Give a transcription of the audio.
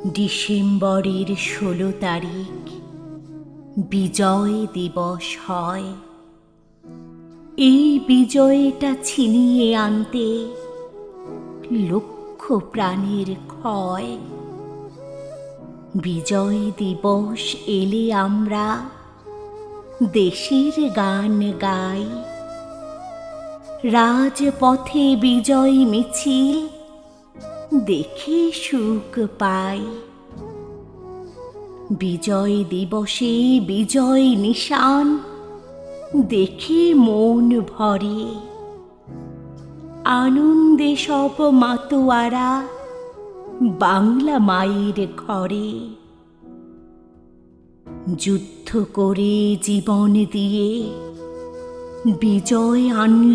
ডিসেম্বরের 16 তারিখ বিজয় দিবস হয়। এই বিজয়টা ছিনিয়ে আনতে লক্ষ প্রাণের ক্ষয়। বিজয় দিবস এলে আমরা দেশের গান গাই। রাজপথে বিজয় মিছিল দেখে সুখ পাই। বিজয় দিবসে বিজয় নিশান দেখে মন ভরে। আনন্দে সব মাতোয়ারা বাংলা মায়ের ঘরে। যুদ্ধ করে জীবন দিয়ে বিজয় আনল